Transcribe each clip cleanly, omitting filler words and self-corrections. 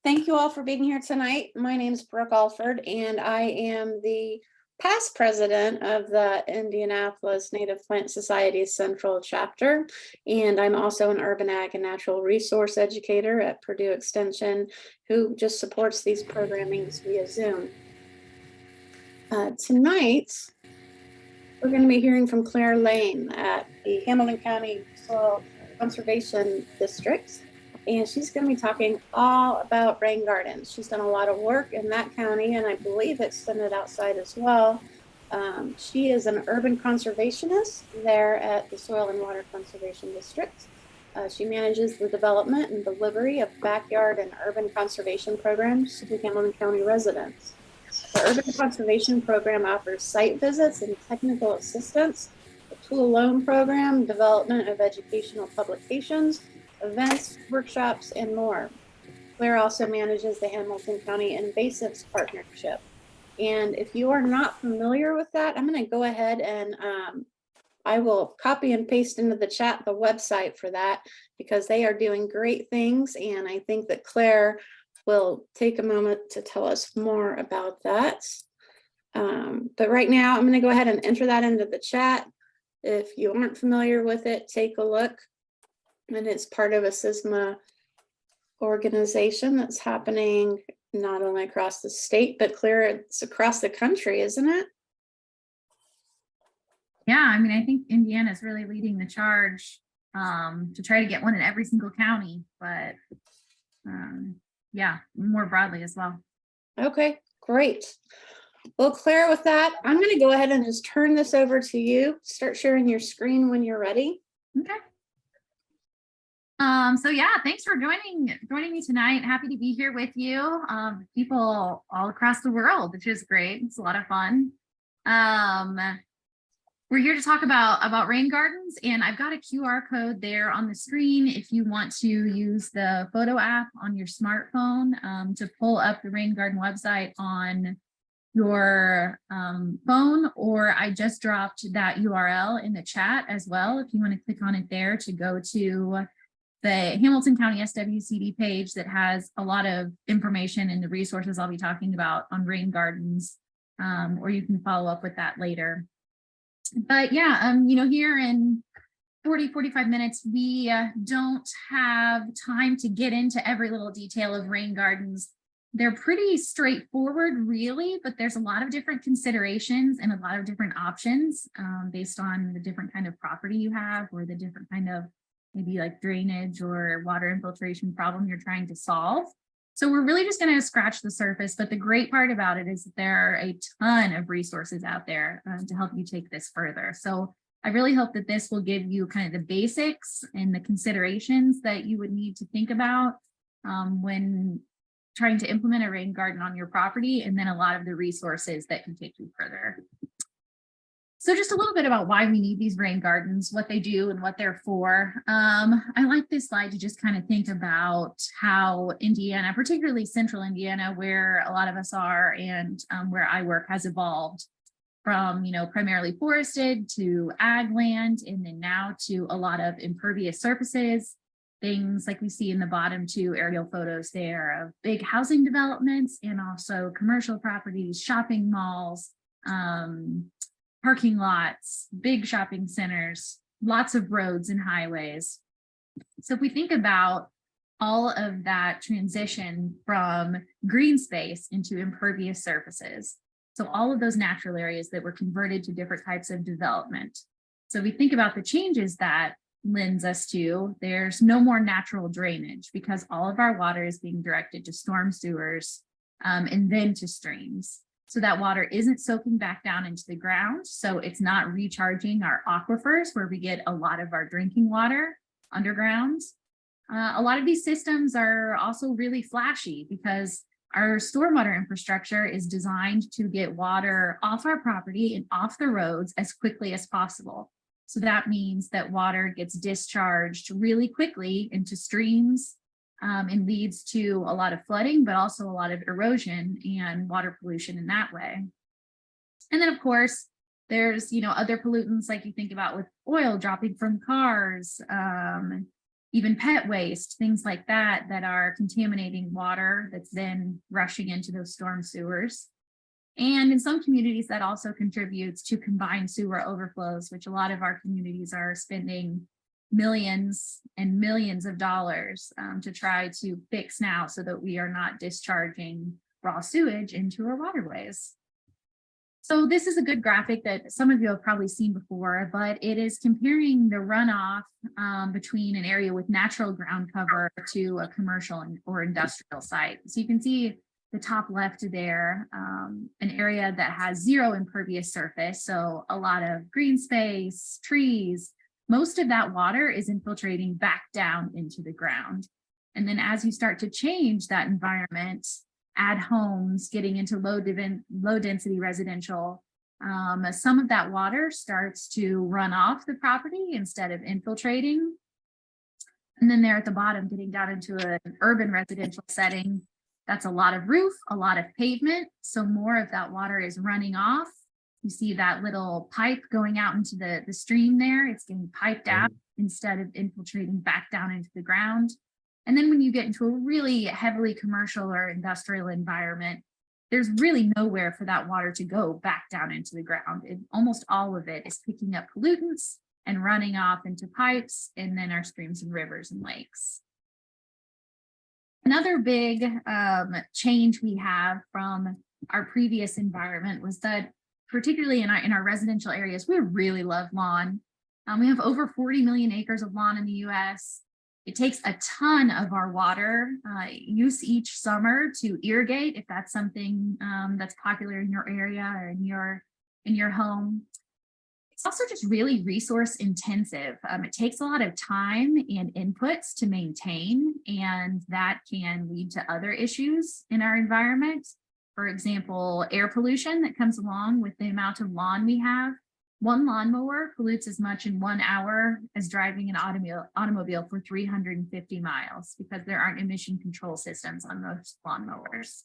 Thank you all for being here tonight. My name is Brooke Alford, and I am the past president of the Indianapolis Native Plant Society's Central Chapter, and I'm also an urban ag and natural resource educator at Purdue Extension who just supports these programmings via Zoom. Tonight, we're going to be hearing from Claire Lane at the Hamilton County Soil Conservation District. And she's going to be talking all about rain gardens. She's done a lot of work in that county, and I believe extended outside as well. She is an urban conservationist there at the Soil and Water Conservation District. She manages the development and delivery of backyard and urban conservation programs to Hamilton County residents. The Urban Conservation Program offers site visits and technical assistance, a tool loan program, development of educational publications, events, workshops, and more. Claire also manages the Hamilton County Invasives Partnership. And if you are not familiar with that, I'm going to go ahead and I will copy and paste into the chat the website for that, because they are doing great things. And I think that Claire will take a moment to tell us more about that. But right now, I'm going to go ahead and enter that into the chat. If you aren't familiar with it, take a look. And it's part of a SISMA organization that's happening not only across the state, but Claire, it's across the country, isn't it? Yeah, I mean, I think Indiana is really leading the charge to try to get one in every single county, but yeah, more broadly as well. Okay, great. Well, Claire, with that, I'm going to go ahead and just turn this over to you. Start sharing your screen when you're ready. Okay. So yeah, thanks for joining me tonight. Happy to be here with you. People all across the world, which is great. It's a lot of fun. We're here to talk about rain gardens, and I've got a QR code there on the screen if you want to use the photo app on your smartphone to pull up the rain garden website on your phone, or I just dropped that URL in the chat as well if you want to click on it there to go to the Hamilton County SWCD page that has a lot of information and the resources I'll be talking about on rain gardens, or you can follow up with that later. But yeah, here in 45 minutes, we don't have time to get into every little detail of rain gardens. They're pretty straightforward, really, but there's a lot of different considerations and a lot of different options based on the different kind of property you have, or the different kind of maybe like drainage or water infiltration problem you're trying to solve. So we're really just going to scratch the surface, but the great part about it is that there are a ton of resources out there to help you take this further. So I really hope that this will give you kind of the basics and the considerations that you would need to think about when trying to implement a rain garden on your property, and then a lot of the resources that can take you further. So just a little bit about why we need these rain gardens, what they do and what they're for. I like this slide to just kind of think about how Indiana, particularly central Indiana, where a lot of us are and where I work, has evolved from, primarily forested to ag land, and then now to a lot of impervious surfaces, things like we see in the bottom two aerial photos there of big housing developments, and also commercial properties, shopping malls, parking lots, big shopping centers, lots of roads and highways. So if we think about all of that transition from green space into impervious surfaces, so all of those natural areas that were converted to different types of development. So we think about the changes that lends us to, there's no more natural drainage because all of our water is being directed to storm sewers and then to streams. So that water isn't soaking back down into the ground. So it's not recharging our aquifers where we get a lot of our drinking water underground. A lot of these systems are also really flashy because our stormwater infrastructure is designed to get water off our property and off the roads as quickly as possible. So that means that water gets discharged really quickly into streams and leads to a lot of flooding, but also a lot of erosion and water pollution in that way. And then, of course, there's, other pollutants like you think about with oil dropping from cars, even pet waste, things like that, that are contaminating water that's then rushing into those storm sewers. And in some communities, that also contributes to combined sewer overflows, which a lot of our communities are spending millions and millions of dollars to try to fix now, so that we are not discharging raw sewage into our waterways. So this is a good graphic that some of you have probably seen before, but it is comparing the runoff between an area with natural ground cover to a commercial or industrial site. So you can see the top left there, an area that has zero impervious surface. So a lot of green space, trees, most of that water is infiltrating back down into the ground. And then as you start to change that environment, add homes, getting into low density residential, some of that water starts to run off the property instead of infiltrating. And then there at the bottom, getting down into an urban residential setting, that's a lot of roof, a lot of pavement. So more of that water is running off. You see that little pipe going out into the stream there. It's getting piped out instead of infiltrating back down into the ground. And then when you get into a really heavily commercial or industrial environment, there's really nowhere for that water to go back down into the ground. Almost all of it is picking up pollutants and running off into pipes and then our streams and rivers and lakes. Another big change we have from our previous environment was that, particularly in our residential areas, we really love lawn. We have over 40 million acres of lawn in the US. It takes a ton of our water use each summer to irrigate, if that's something that's popular in your area or in your home. It's also just really resource intensive. It takes a lot of time and inputs to maintain, and that can lead to other issues in our environment. For example, air pollution that comes along with the amount of lawn we have. One lawnmower pollutes as much in 1 hour as driving an automobile for 350 miles because there aren't emission control systems on those lawnmowers.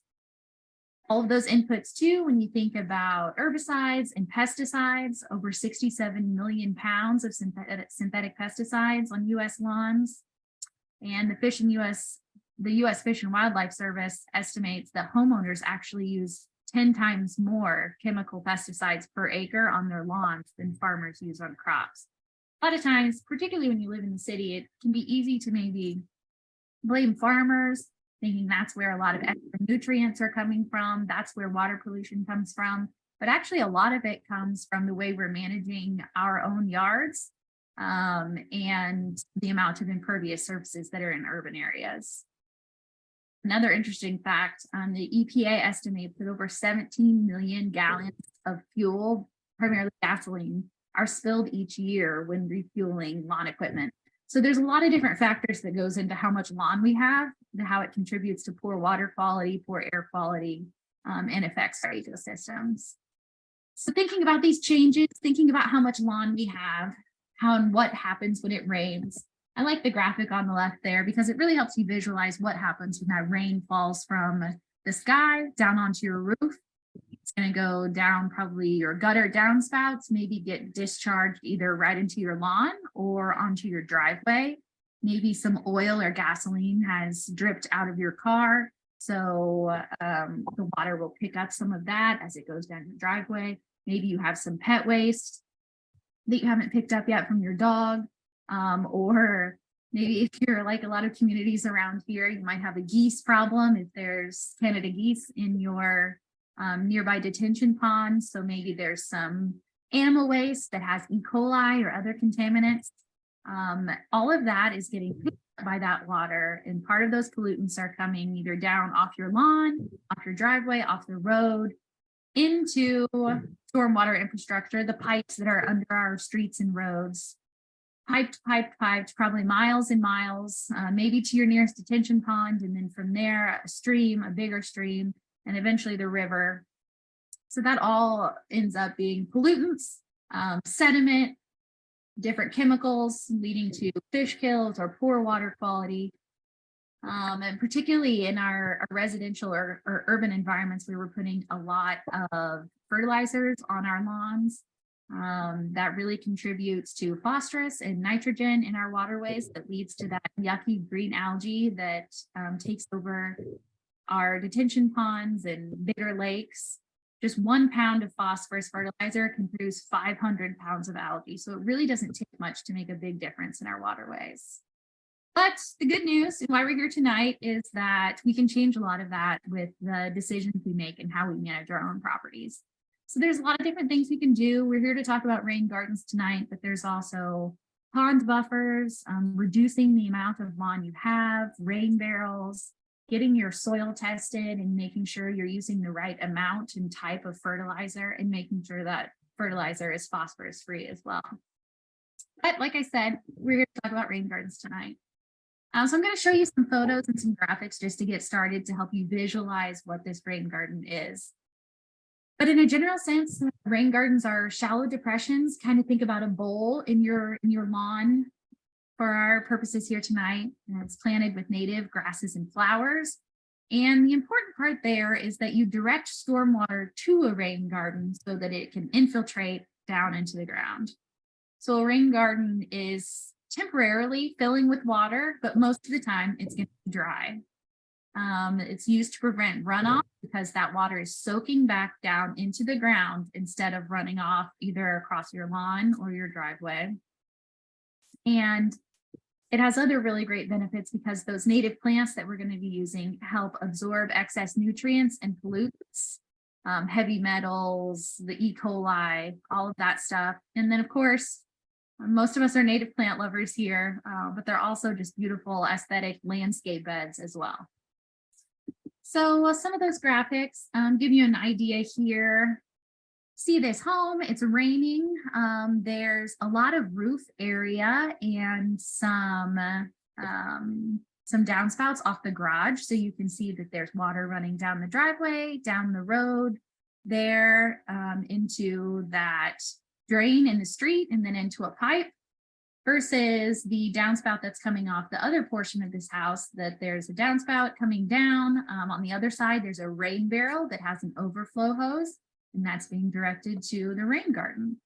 All of those inputs too, when you think about herbicides and pesticides, over 67 million pounds of synthetic pesticides on US lawns. And the US Fish and Wildlife Service estimates that homeowners actually use 10 times more chemical pesticides per acre on their lawns than farmers use on crops. A lot of times, particularly when you live in the city, it can be easy to maybe blame farmers, thinking that's where a lot of extra nutrients are coming from, that's where water pollution comes from. But actually, a lot of it comes from the way we're managing our own yards and the amount of impervious surfaces that are in urban areas. Another interesting fact, the EPA estimates that over 17 million gallons of fuel, primarily gasoline, are spilled each year when refueling lawn equipment. So there's a lot of different factors that goes into how much lawn we have, and how it contributes to poor water quality, poor air quality, and affects our ecosystems. So thinking about these changes, thinking about how much lawn we have, how and what happens when it rains. I like the graphic on the left there because it really helps you visualize what happens when that rain falls from the sky down onto your roof. It's going to go down probably your gutter downspouts, maybe get discharged either right into your lawn or onto your driveway. Maybe some oil or gasoline has dripped out of your car. So the water will pick up some of that as it goes down your driveway. Maybe you have some pet waste that you haven't picked up yet from your dog. Or maybe if you're like a lot of communities around here, you might have a geese problem if there's Canada geese in your nearby detention pond. So maybe there's some animal waste that has E. coli or other contaminants. All of that is getting picked up by that water, and part of those pollutants are coming either down off your lawn, off your driveway, off the road, into stormwater infrastructure, the pipes that are under our streets and roads. Piped, probably miles and miles, maybe to your nearest detention pond, and then from there, a stream, a bigger stream, and eventually the river. So that all ends up being pollutants, sediment, different chemicals leading to fish kills or poor water quality. And particularly in our residential or urban environments, we were putting a lot of fertilizers on our lawns. that really contributes to phosphorus and nitrogen in our waterways that leads to that yucky green algae that takes over our detention ponds and bigger lakes. Just 1 pound of phosphorus fertilizer can produce 500 pounds of algae. So it really doesn't take much to make a big difference in our waterways. But the good news and why we're here tonight is that we can change a lot of that with the decisions we make and how we manage our own properties. So there's a lot of different things we can do. We're here to talk about rain gardens tonight, but there's also pond buffers, reducing the amount of lawn you have, rain barrels, getting your soil tested and making sure you're using the right amount and type of fertilizer, and making sure that fertilizer is phosphorus free as well. But like I said, we're here to talk about rain gardens tonight. So I'm going to show you some photos and some graphics just to get started to help you visualize what this rain garden is. But in a general sense, rain gardens are shallow depressions. Kind of think about a bowl in your lawn for our purposes here tonight. And it's planted with native grasses and flowers. And the important part there is that you direct stormwater to a rain garden so that it can infiltrate down into the ground. So a rain garden is temporarily filling with water, but most of the time it's going to be dry. It's used to prevent runoff because that water is soaking back down into the ground instead of running off either across your lawn or your driveway. And it has other really great benefits because those native plants that we're going to be using help absorb excess nutrients and pollutants, heavy metals, the E. coli, all of that stuff. And then, of course, most of us are native plant lovers here, but they're also just beautiful aesthetic landscape beds as well. So some of those graphics give you an idea here. See this home, it's raining. There's a lot of roof area and some downspouts off the garage. So you can see that there's water running down the driveway, down the road there, into that drain in the street and then into a pipe, versus the downspout that's coming off the other portion of this house, that there's a downspout coming down. On the other side, there's a rain barrel that has an overflow hose, and that's being directed to the rain garden.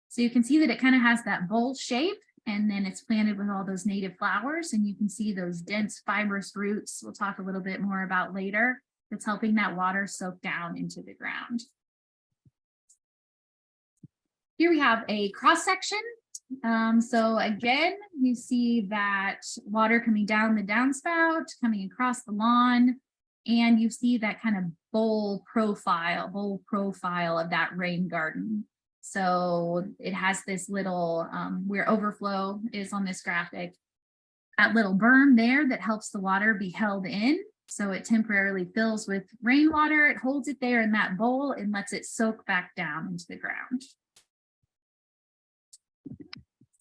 So you can see that it kind of has that bowl shape, and then it's planted with all those native flowers, and you can see those dense fibrous roots we'll talk a little bit more about later, that's helping that water soak down into the ground. Here we have a cross section. So again, you see that water coming down the downspout, coming across the lawn, and you see that kind of bowl profile of that rain garden. So it has this little, where overflow is on this graphic, that little berm there that helps the water be held in. So it temporarily fills with rainwater, it holds it there in that bowl and lets it soak back down into the ground.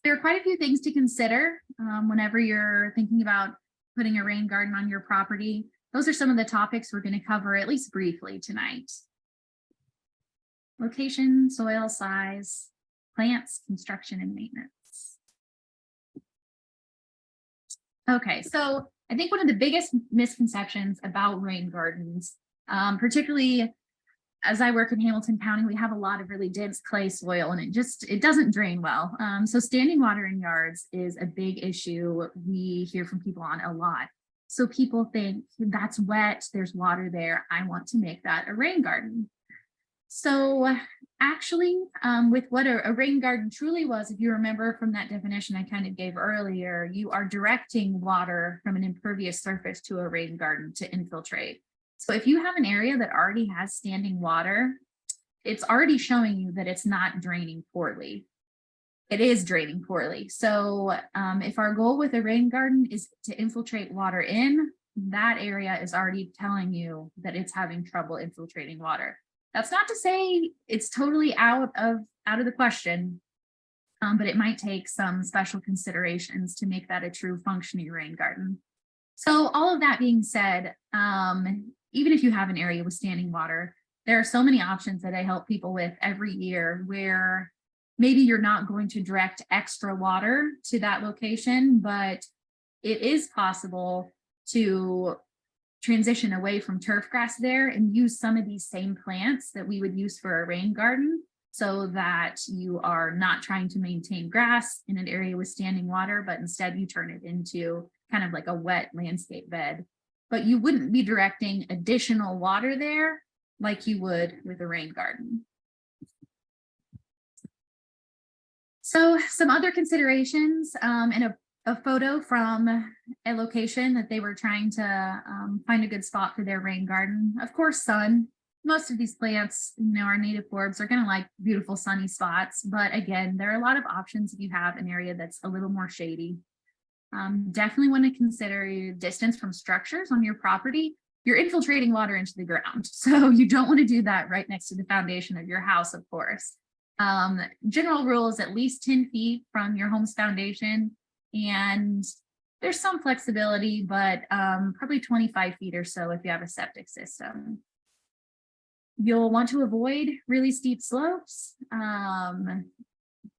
There are quite a few things to consider whenever you're thinking about putting a rain garden on your property. Those are some of the topics we're going to cover, at least briefly, tonight. Location, soil size, plants, construction, and maintenance. Okay, so I think one of the biggest misconceptions about rain gardens, particularly as I work in Hamilton County, we have a lot of really dense clay soil, and it doesn't drain well. So standing water in yards is a big issue we hear from people on a lot. So people think that's wet, there's water there, I want to make that a rain garden. So actually, with what a rain garden truly was, if you remember from that definition I kind of gave earlier, you are directing water from an impervious surface to a rain garden to infiltrate. So if you have an area that already has standing water, it's already showing you that it's not draining poorly. It is draining poorly. So if our goal with a rain garden is to infiltrate water in, that area is already telling you that it's having trouble infiltrating water. That's not to say it's totally out of the question, but it might take some special considerations to make that a true functioning rain garden. So all of that being said, even if you have an area with standing water, there are so many options that I help people with every year where maybe you're not going to direct extra water to that location, but it is possible to transition away from turf grass there and use some of these same plants that we would use for a rain garden. so that you are not trying to maintain grass in an area with standing water, but instead you turn it into kind of like a wet landscape bed. But you wouldn't be directing additional water there like you would with a rain garden. So some other considerations, and a photo from a location that they were trying to find a good spot for their rain garden. Of course, sun. Most of these plants, our native forbs are going to like beautiful sunny spots. But again, there are a lot of options if you have an area that's a little more shady. Definitely want to consider your distance from structures on your property. You're infiltrating water into the ground. So you don't want to do that right next to the foundation of your house, of course. General rule is at least 10 feet from your home's foundation. And there's some flexibility, but probably 25 feet or so if you have a septic system. You'll want to avoid really steep slopes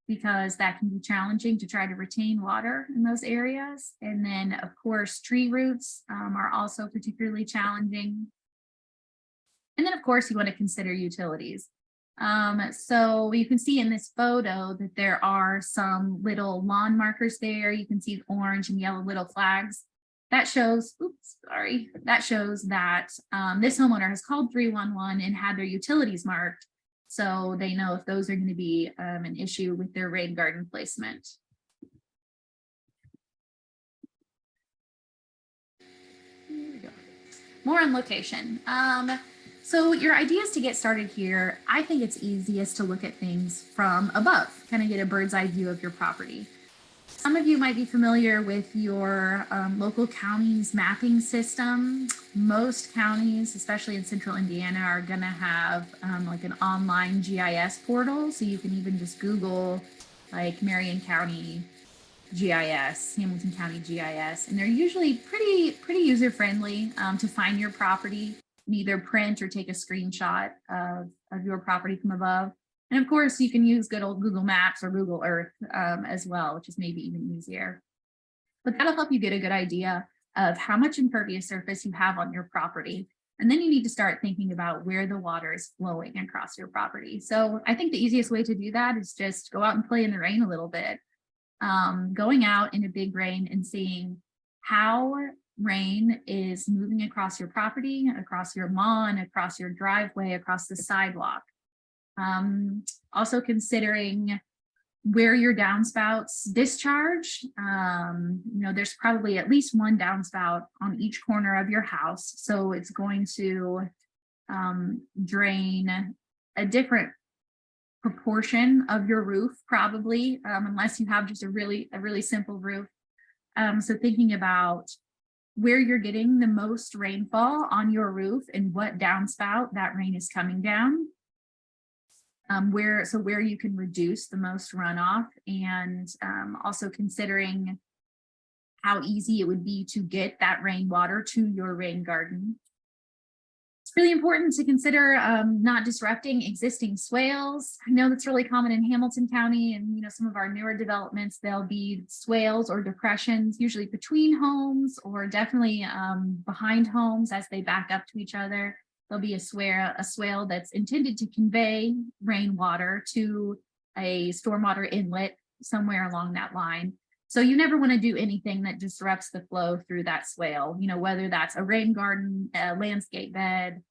because that can be challenging to try to retain water in those areas. And then, of course, tree roots are also particularly challenging. And then, of course, you want to consider utilities. So you can see in this photo that there are some little lawn markers there. You can see orange and yellow little flags. That shows, that shows that this homeowner has called 311 and had their utilities marked. So they know if those are going to be an issue with their rain garden placement. Here we go. More on location. So your ideas to get started here, I think it's easiest to look at things from above, kind of get a bird's eye view of your property. Some of you might be familiar with your local county's mapping system. Most counties, especially in central Indiana, are going to have like an online GIS portal. So you can even just Google like Marion County GIS, Hamilton County GIS, and they're usually pretty user-friendly to find your property, either print or take a screenshot of your property from above. And of course, you can use good old Google Maps or Google Earth as well, which is maybe even easier. But that'll help you get a good idea of how much impervious surface you have on your property. And then you need to start thinking about where the water is flowing across your property. So I think the easiest way to do that is just go out and play in the rain a little bit. Going out in a big rain and seeing how rain is moving across your property, across your lawn, across your driveway, across the sidewalk. Also considering where your downspouts discharge. There's probably at least one downspout on each corner of your house. So it's going to drain a different proportion of your roof, probably, unless you have just a really simple roof. So thinking about where you're getting the most rainfall on your roof and what downspout that rain is coming down. Where you can reduce the most runoff, and also considering how easy it would be to get that rainwater to your rain garden. It's really important to consider not disrupting existing swales. I know that's really common in Hamilton County, and some of our newer developments, there'll be swales or depressions, usually between homes or definitely behind homes as they back up to each other. There'll be a swale that's intended to convey rainwater to a stormwater inlet somewhere along that line. So you never want to do anything that disrupts the flow through that swale, whether that's a rain garden, a landscape bed,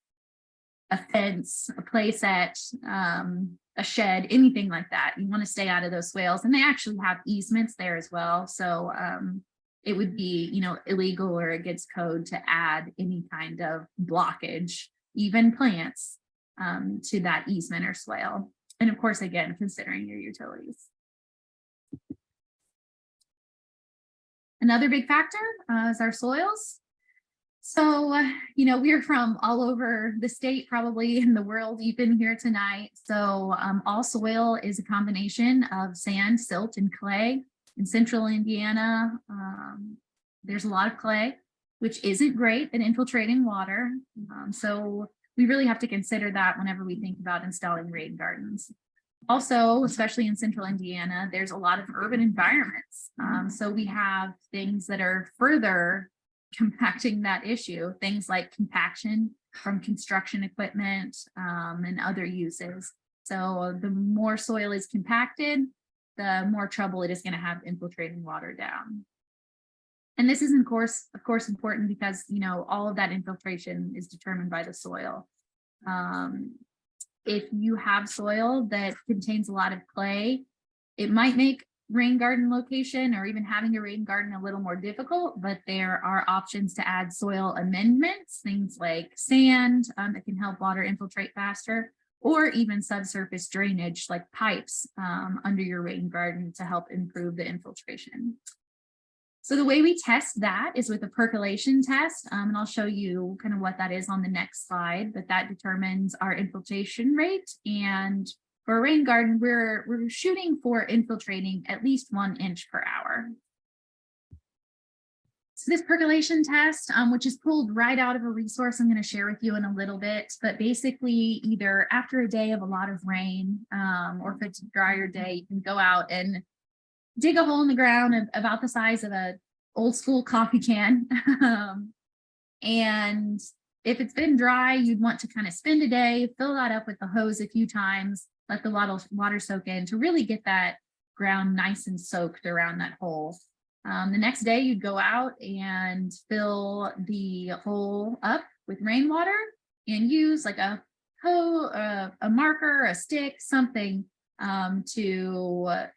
a fence, a play set, a shed, anything like that. You want to stay out of those swales, and they actually have easements there as well. So it would be, illegal or against code to add any kind of blockage, even plants, to that easement or swale. And of course, again, considering your utilities. Another big factor is our soils. So, we're from all over the state, probably in the world, even here tonight. So all soil is a combination of sand, silt, and clay. In central Indiana, there's a lot of clay, which isn't great at infiltrating water. So we really have to consider that whenever we think about installing rain gardens. Also, especially in central Indiana, there's a lot of urban environments. So we have things that are further compacting that issue, things like compaction from construction equipment and other uses. So the more soil is compacted, the more trouble it is going to have infiltrating water down. And this is, of course, important because, you know, all of that infiltration is determined by the soil. If you have soil that contains a lot of clay, it might make rain garden location or even having a rain garden a little more difficult, but there are options to add soil amendments, things like sand that can help water infiltrate faster, or even subsurface drainage like pipes under your rain garden to help improve the infiltration. So the way we test that is with a percolation test, and I'll show you kind of what that is on the next slide, but that determines our infiltration rate. And for a rain garden, we're shooting for infiltrating at least 1 inch per hour. So this percolation test, which is pulled right out of a resource I'm going to share with you in a little bit, but basically either after a day of a lot of rain or if it's a drier day, you can go out and dig a hole in the ground about the size of a old school coffee can. And if it's been dry, you'd want to kind of spend a day, fill that up with the hose a few times, let the water soak in to really get that ground nice and soaked around that hole. The next day you'd go out and fill the hole up with rainwater and use like a hoe, a marker, a stick, something to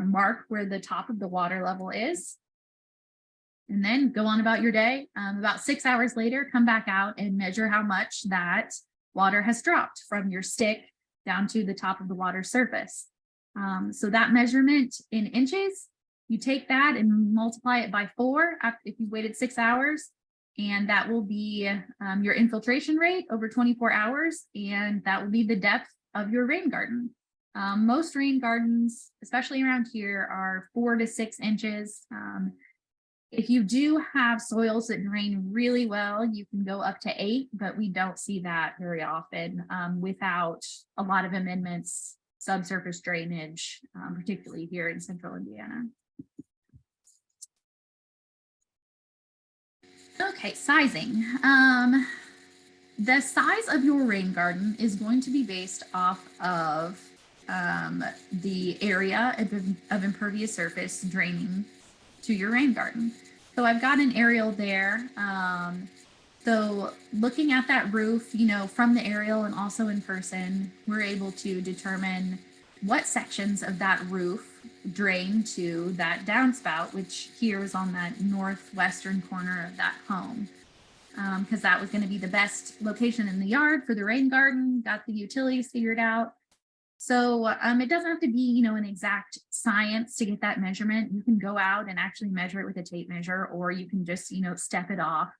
mark where the top of the water level is, and then go on about your day. About 6 hours later, come back out and measure how much that water has dropped from your stick down to the top of the water surface. So that measurement in inches, you take that and multiply it by 4 if you waited 6 hours, and that will be your infiltration rate over 24 hours, and that will be the depth of your rain garden. Most rain gardens, especially around here, are 4 to 6 inches. If you do have soils that drain really well, you can go up to 8, but we don't see that very often without a lot of amendments, subsurface drainage, particularly here in central Indiana. Okay, sizing. The size of your rain garden is going to be based off of the area of impervious surface draining to your rain garden. So I've got an aerial there. So looking at that roof, you know, from the aerial and also in person, we're able to determine what sections of that roof drain to that downspout, which here is on that northwestern corner of that home. Because that was going to be the best location in the yard for the rain garden, got the utilities figured out. So it doesn't have to be, you know, an exact science to get that measurement. You can go out and actually measure it with a tape measure, or you can just, you know, step it off.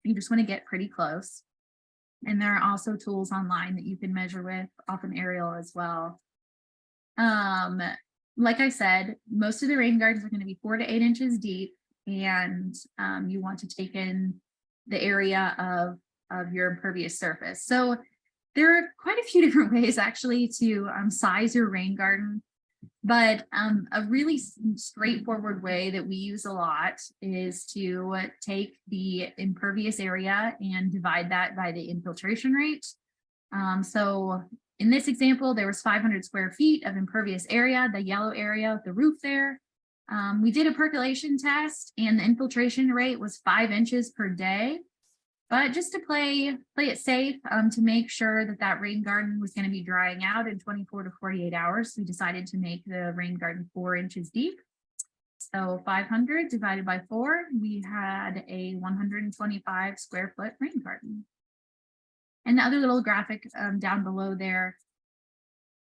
You just want to get pretty close. And there are also tools online that you can measure with off an aerial as well. Like I said, most of the rain gardens are going to be 4 to 8 inches deep, and you want to take in the area of your impervious surface. So there are quite a few different ways actually to size your rain garden, but a really straightforward way that we use a lot is to take the impervious area and divide that by the infiltration rate. So in this example, there was 500 square feet of impervious area, the yellow area with the roof there. We did a percolation test and the infiltration rate was 5 inches per day. But just to play it safe, to make sure that that rain garden was going to be drying out in 24 to 48 hours, we decided to make the rain garden 4 inches deep. So 500 divided by 4, we had a 125 square foot rain garden. And the other little graphic down below there,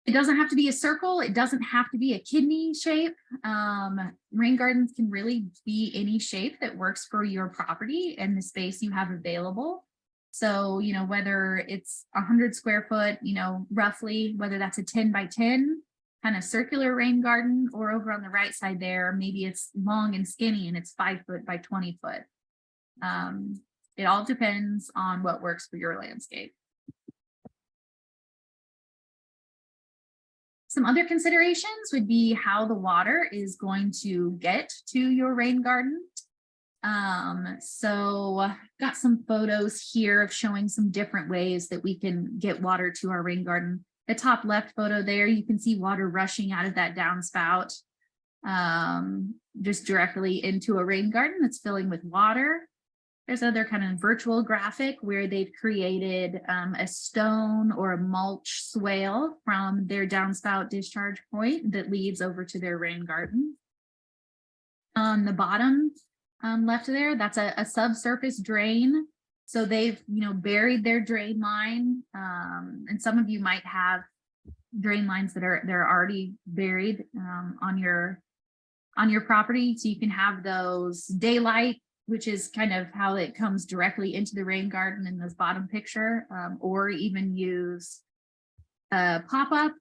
it doesn't have to be a circle. It doesn't have to be a kidney shape. Rain gardens can really be any shape that works for your property and the space you have available. So, you know, whether it's 100 square foot, you know, roughly, whether that's a 10 by 10 kind of circular rain garden, or over on the right side there, maybe it's long and skinny and it's 5 foot by 20 foot. It all depends on what works for your landscape. Some other considerations would be how the water is going to get to your rain garden. So got some photos here of showing some different ways that we can get water to our rain garden. the top left photo there, you can see water rushing out of that downspout just directly into a rain garden that's filling with water. There's other kind of virtual graphic where they've created a stone or a mulch swale from their downspout discharge point that leads over to their rain garden. On the bottom left there, that's a subsurface drain. So they've, buried their drain line. And some of you might have drain lines that are already buried on your property. So you can have those daylight, which is kind of how it comes directly into the rain garden in this bottom picture, or even use a pop-up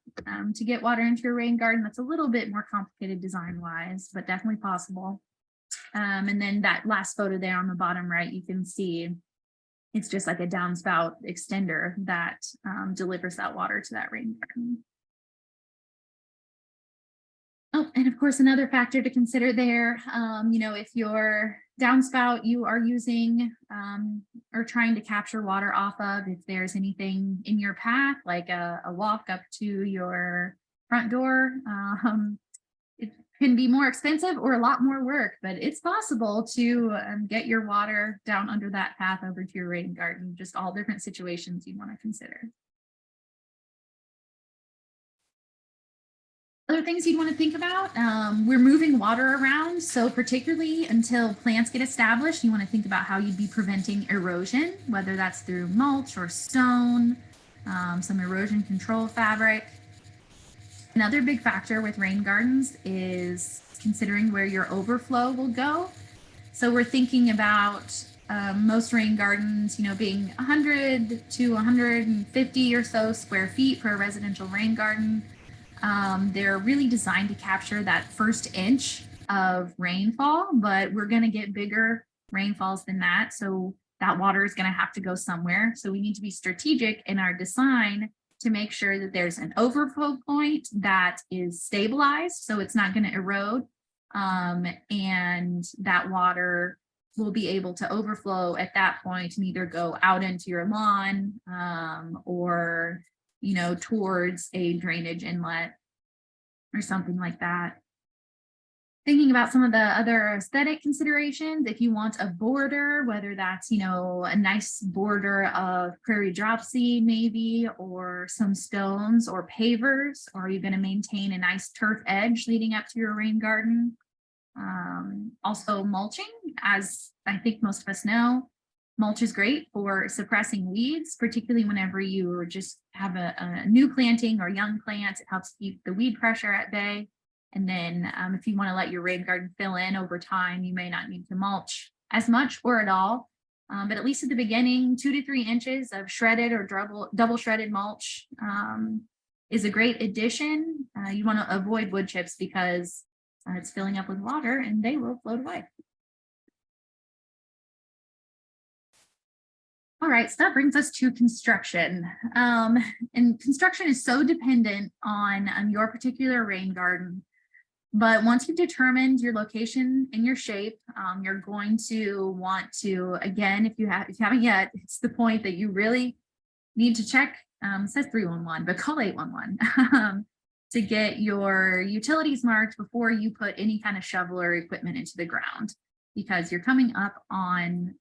to get water into your rain garden. That's a little bit more complicated design-wise, but definitely possible. And then that last photo there on the bottom right, you can see it's just like a downspout extender that delivers that water to that rain garden. Oh, and of course, another factor to consider there, if your downspout you are using or trying to capture water off of, if there's anything in your path, like a walk up to your front door, it can be more expensive or a lot more work, but it's possible to get your water down under that path over to your rain garden. Just all different situations you want to consider. Other things you'd want to think about, we're moving water around. So particularly until plants get established, you want to think about how you'd be preventing erosion, whether that's through mulch or stone, some erosion control fabric. Another big factor with rain gardens is considering where your overflow will go. So we're thinking about most rain gardens, being 100 to 150 or so square feet for a residential rain garden. They're really designed to capture that first inch of rainfall, but we're going to get bigger rainfalls than that. So that water is going to have to go somewhere. So we need to be strategic in our design to make sure that there's an overflow point that is stabilized, so it's not going to erode, and that water will be able to overflow at that point and either go out into your lawn or towards a drainage inlet or something like that. Thinking about some of the other aesthetic considerations, if you want a border, whether that's, a nice border of prairie dropseed maybe, or some stones or pavers, or are you going to maintain a nice turf edge leading up to your rain garden? Also mulching, as I think most of us know, mulch is great for suppressing weeds, particularly whenever you just have a new planting or young plants. It helps keep the weed pressure at bay. And then if you want to let your rain garden fill in over time, you may not need to mulch as much or at all. But at least at the beginning, 2 to 3 inches of shredded or double shredded mulch is a great addition. You want to avoid wood chips because it's filling up with water and they will float away. All right, so that brings us to construction. And construction is so dependent on your particular rain garden. But once you've determined your location and your shape, you're going to want to, again, if you haven't yet, it's the point that you really need to check, it says 311, but call 811 to get your utilities marked before you put any kind of shovel or equipment into the ground, because you're coming up on,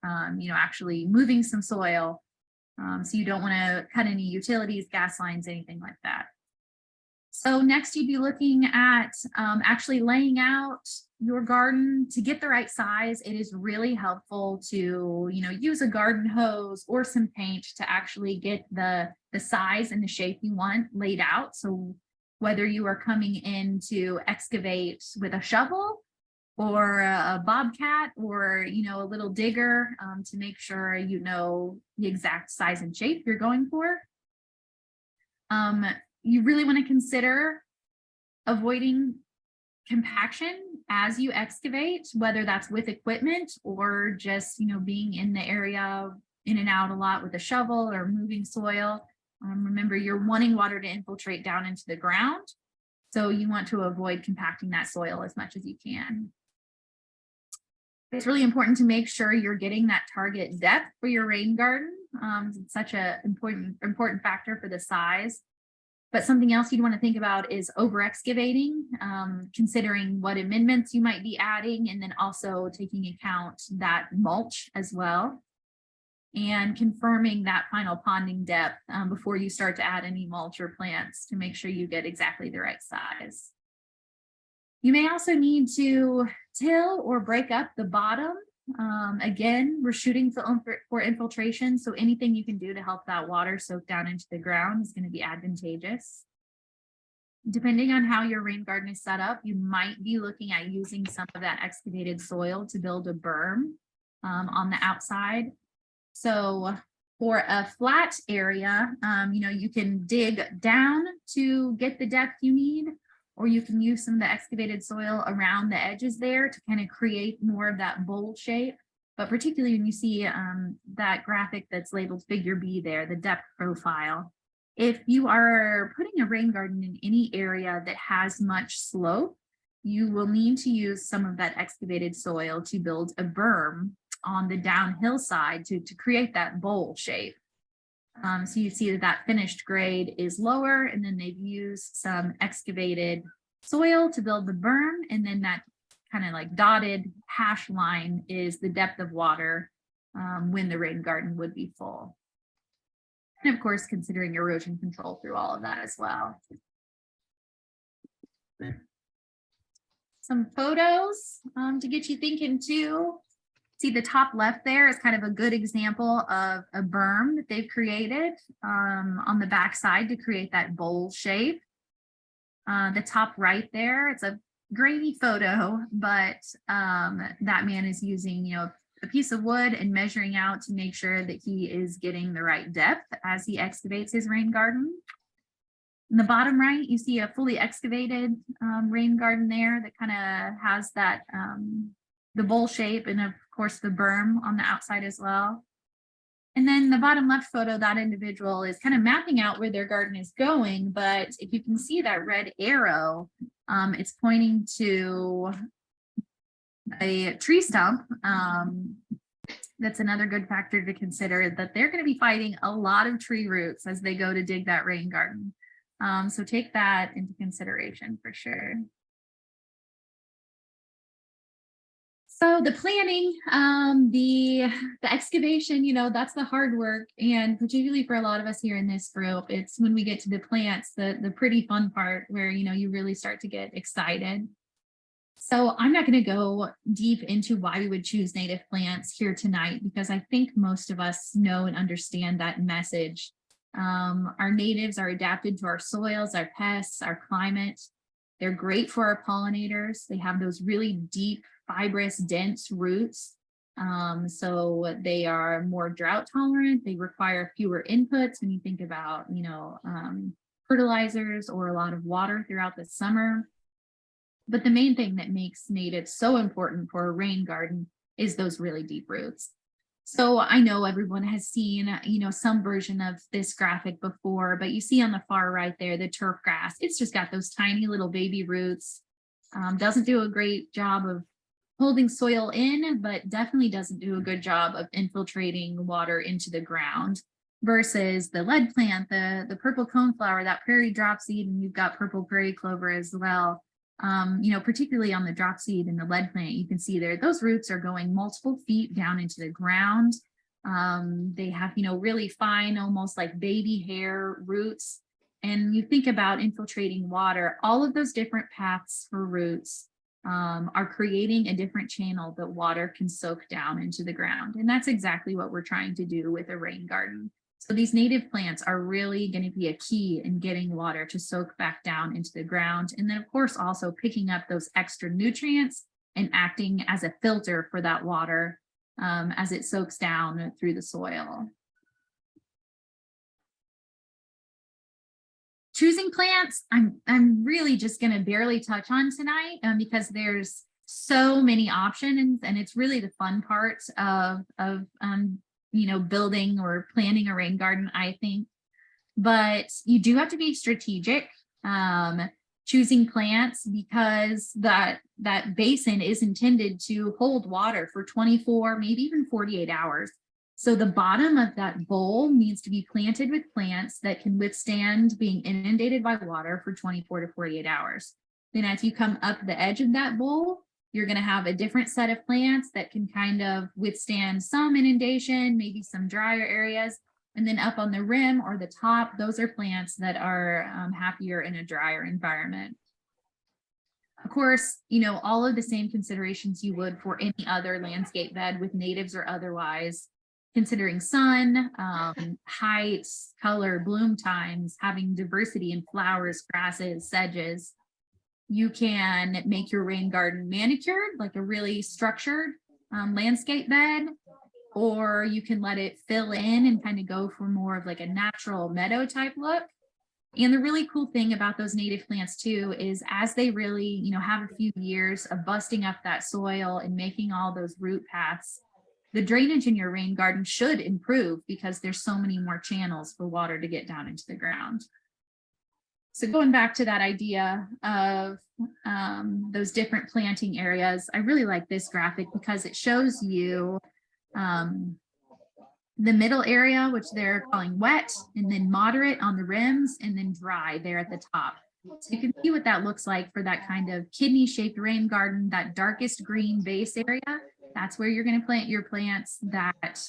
actually moving some soil. So you don't want to cut any utilities, gas lines, anything like that. So next you'd be looking at actually laying out your garden to get the right size. It is really helpful to, use a garden hose or some paint to actually get the size and the shape you want laid out. So whether you are coming in to excavate with a shovel or a bobcat or, a little digger to make sure you know the exact size and shape you're going for. You really want to consider avoiding compaction as you excavate, whether that's with equipment or just, being in the area in and out a lot with a shovel or moving soil. Remember, you're wanting water to infiltrate down into the ground. So you want to avoid compacting that soil as much as you can. It's really important to make sure you're getting that target depth for your rain garden. It's such an important factor for the size. But something else you'd want to think about is over excavating, considering what amendments you might be adding, and then also taking account that mulch as well, and confirming that final ponding depth before you start to add any mulch or plants to make sure you get exactly the right size. You may also need to till or break up the bottom. Again, we're shooting for infiltration, so anything you can do to help that water soak down into the ground is going to be advantageous. Depending on how your rain garden is set up, you might be looking at using some of that excavated soil to build a berm on the outside. So for a flat area, you can dig down to get the depth you need, or you can use some of the excavated soil around the edges there to kind of create more of that bowl shape. But particularly when you see that graphic that's labeled figure B there, the depth profile, if you are putting a rain garden in any area that has much slope, you will need to use some of that excavated soil to build a berm on the downhill side to create that bowl shape. So you see that finished grade is lower, and then they've used some excavated soil to build the berm, and then that kind of like dotted hash line is the depth of water when the rain garden would be full. And of course, considering erosion control through all of that as well. Some photos to get you thinking too. See the top left there is kind of a good example of a berm that they've created on the back side to create that bowl shape. The top right there, it's a grainy photo, but that man is using, a piece of wood and measuring out to make sure that he is getting the right depth as he excavates his rain garden. In the bottom right, you see a fully excavated rain garden there that kind of has that the bowl shape, and of course the berm on the outside as well. And then the bottom left photo, that individual is kind of mapping out where their garden is going, but if you can see that red arrow, it's pointing to a tree stump. That's another good factor to consider, that they're going to be fighting a lot of tree roots as they go to dig that rain garden. So take that into consideration for sure. So the planning, the excavation, that's the hard work. And particularly for a lot of us here in this group, it's when we get to the plants, the pretty fun part where, you really start to get excited. So I'm not going to go deep into why we would choose native plants here tonight, because I think most of us know and understand that message. Our natives are adapted to our soils, our pests, our climate. They're great for our pollinators. They have those really deep, fibrous, dense roots. So they are more drought tolerant. They require fewer inputs when you think about, fertilizers or a lot of water throughout the summer. But the main thing that makes natives so important for a rain garden is those really deep roots. So I know everyone has seen, some version of this graphic before, but you see on the far right there, the turf grass, it's just got those tiny little baby roots. Doesn't do a great job of holding soil in, but definitely doesn't do a good job of infiltrating water into the ground, versus the lead plant, the purple coneflower, that prairie dropseed, and you've got purple prairie clover as well. Particularly on the dropseed and the lead plant, you can see there, those roots are going multiple feet down into the ground. They have, really fine, almost like baby hair roots. And you think about infiltrating water, all of those different paths for roots are creating a different channel that water can soak down into the ground. And that's exactly what we're trying to do with a rain garden. So these native plants are really going to be a key in getting water to soak back down into the ground. And then of course, also picking up those extra nutrients and acting as a filter for that water as it soaks down through the soil. Choosing plants, I'm really just going to barely touch on tonight because there's so many options, and it's really the fun part of building or planning a rain garden, I think. But you do have to be strategic choosing plants, because that basin is intended to hold water for 24, maybe even 48 hours. So the bottom of that bowl needs to be planted with plants that can withstand being inundated by water for 24 to 48 hours. Then as you come up the edge of that bowl, you're going to have a different set of plants that can kind of withstand some inundation, maybe some drier areas. And then up on the rim or the top, those are plants that are happier in a drier environment. Of course, you know, all of the same considerations you would for any other landscape bed with natives or otherwise, considering sun, height, color, bloom times, having diversity in flowers, grasses, sedges. You can make your rain garden manicured, like a really structured landscape bed, or you can let it fill in and kind of go for more of like a natural meadow type look. And the really cool thing about those native plants too is as they really, you know, have a few years of busting up that soil and making all those root paths, the drainage in your rain garden should improve because there's so many more channels for water to get down into the ground. So going back to that idea of those different planting areas, I really like this graphic because it shows you the middle area, which they're calling wet, and then moderate on the rims, and then dry there at the top. So you can see what that looks like for that kind of kidney-shaped rain garden, that darkest green base area. That's where you're going to plant your plants that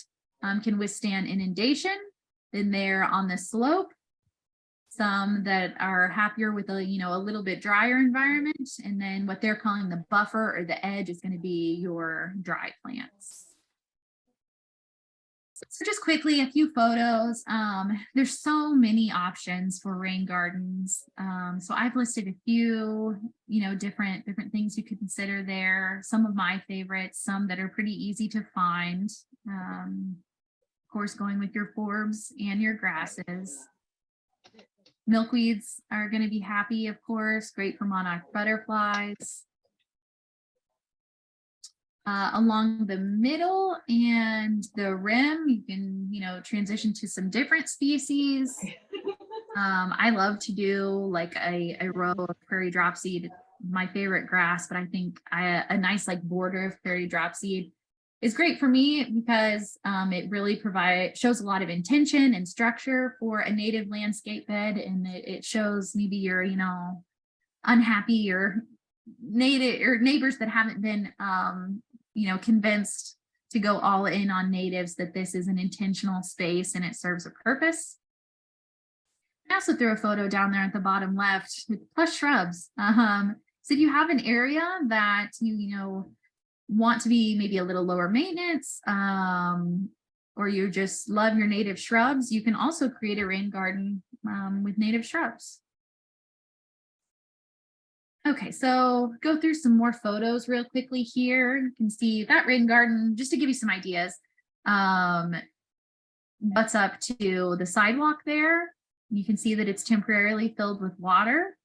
can withstand inundation. Then there on the slope, some that are happier with a, you know, a little bit drier environment. And then what they're calling the buffer or the edge is going to be your dry plants. So just quickly, a few photos. There's so many options for rain gardens. So I've listed a few, you know, different things you could consider there. Some of my favorites, some that are pretty easy to find. Of course, going with your forbs and your grasses. Milkweeds are going to be happy, of course, great for monarch butterflies. Along the middle and the rim, you can, you know, transition to some different species. I love to do like a row of prairie dropseed, my favorite grass, but I think a nice like border of prairie dropseed is great for me because it really shows a lot of intention and structure for a native landscape bed, and it shows maybe your, you know, unhappy or native or neighbors that haven't been you know, convinced to go all in on natives that this is an intentional space and it serves a purpose. I also threw a photo down there at the bottom left with plush shrubs. So if you have an area that you know, want to be maybe a little lower maintenance, or you just love your native shrubs, you can also create a rain garden with native shrubs. Okay, so go through some more photos real quickly here. You can see that rain garden, just to give you some ideas, butts up to the sidewalk there. You can see that it's temporarily filled with water.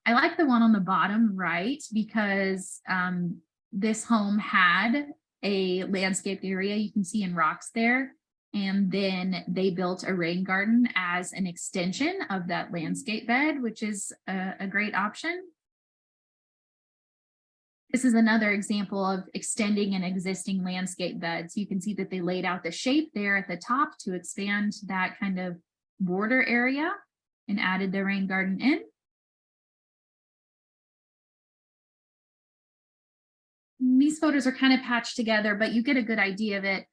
I like the one on the bottom right because this home had a landscaped area you can see in rocks there. And then they built a rain garden as an extension of that landscape bed, which is a great option. This is another example of extending an existing landscape bed. So you can see that they laid out the shape there at the top to expand that kind of border area and added the rain garden in. These photos are kind of patched together, but you get a good idea of it.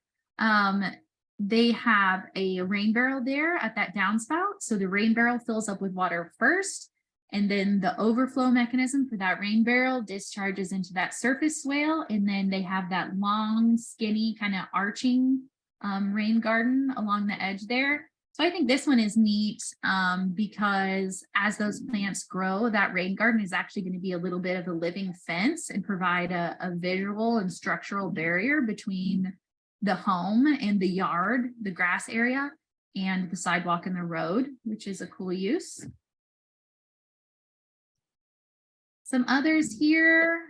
They have a rain barrel there at that downspout. So the rain barrel fills up with water first, and then the overflow mechanism for that rain barrel discharges into that surface swale. And then they have that long, skinny, kind of arching rain garden along the edge there. So I think this one is neat because as those plants grow, that rain garden is actually going to be a little bit of a living fence and provide a visual and structural barrier between the home and the yard, the grass area, and the sidewalk and the road, which is a cool use. Some others here,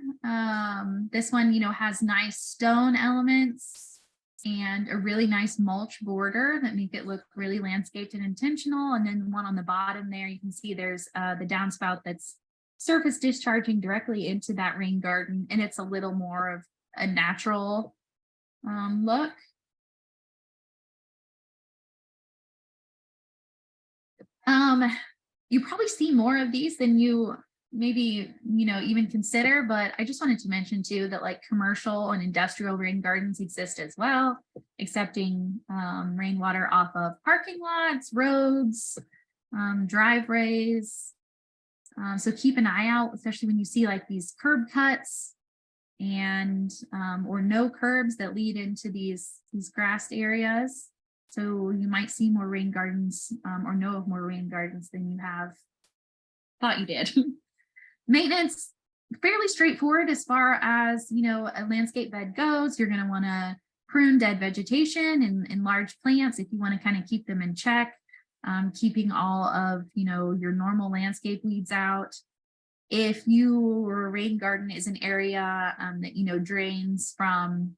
this one, you know, has nice stone elements and a really nice mulch border that make it look really landscaped and intentional. And then the one on the bottom there, you can see there's the downspout that's surface discharging directly into that rain garden. And it's a little more of a natural look. You probably see more of these than you maybe, even consider, but I just wanted to mention too that like commercial and industrial rain gardens exist as well, accepting rainwater off of parking lots, roads, driveways. So keep an eye out, especially when you see like these curb cuts and or no curbs that lead into these grassed areas. So you might see more rain gardens or know of more rain gardens than you have thought you did. Maintenance, fairly straightforward as far as, a landscape bed goes. You're going to want to prune dead vegetation and large plants if you want to kind of keep them in check, keeping all of, your normal landscape weeds out. If your rain garden is an area that, drains from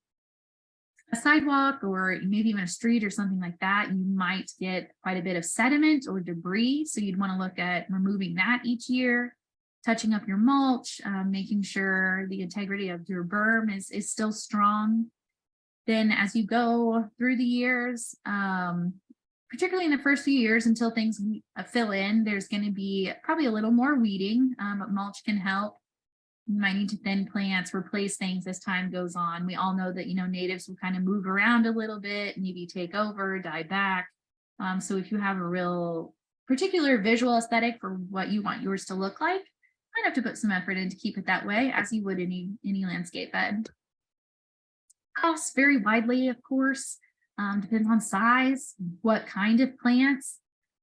a sidewalk or maybe even a street or something like that, you might get quite a bit of sediment or debris. So you'd want to look at removing that each year, touching up your mulch, making sure the integrity of your berm is still strong. Then as you go through the years, particularly in the first few years until things fill in, there's going to be probably a little more weeding, but mulch can help. You might need to thin plants, replace things as time goes on. We all know that, natives will kind of move around a little bit, maybe take over, die back. So if you have a real particular visual aesthetic for what you want yours to look like, you might have to put some effort in to keep it that way, as you would any landscape bed. Costs vary widely, of course. Depends on size, what kind of plants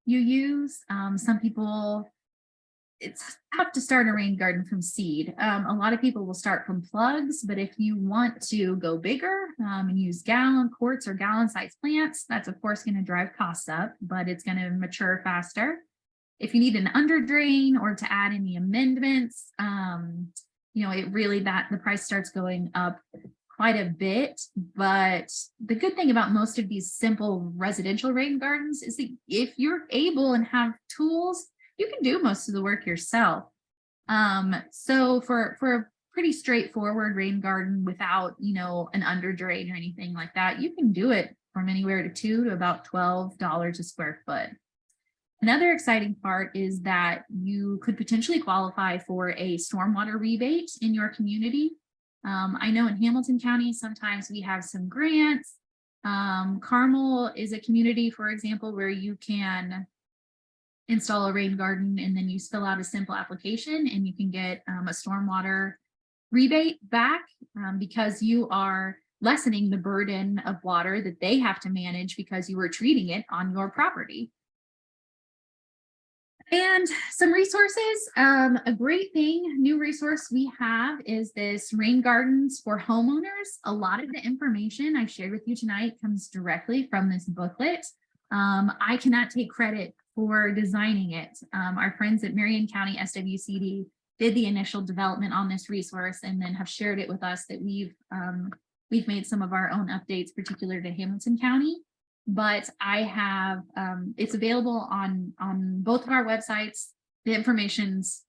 you use. Some people, it's tough to start a rain garden from seed. A lot of people will start from plugs, but if you want to go bigger and use quarts or gallon sized plants, that's of course going to drive costs up, but it's going to mature faster. If you need an under drain or to add any amendments, it really the price starts going up quite a bit. But the good thing about most of these simple residential rain gardens is that if you're able and have tools, you can do most of the work yourself. So for a pretty straightforward rain garden without, an under drain or anything like that, you can do it from anywhere to $2 to about $12 a square foot. Another exciting part is that you could potentially qualify for a stormwater rebate in your community. I know in Hamilton County, sometimes we have some grants. Carmel is a community, for example, where you can install a rain garden and then you fill out a simple application and you can get a stormwater rebate back because you are lessening the burden of water that they have to manage because you were treating it on your property. And some resources, a great new resource we have is this Rain Gardens for Homeowners. A lot of the information I shared with you tonight comes directly from this booklet. I cannot take credit for designing it. Our friends at Marion County SWCD did the initial development on this resource and then have shared it with us that we've made some of our own updates, particular to Hamilton County. But I have, it's available on both of our websites. The information's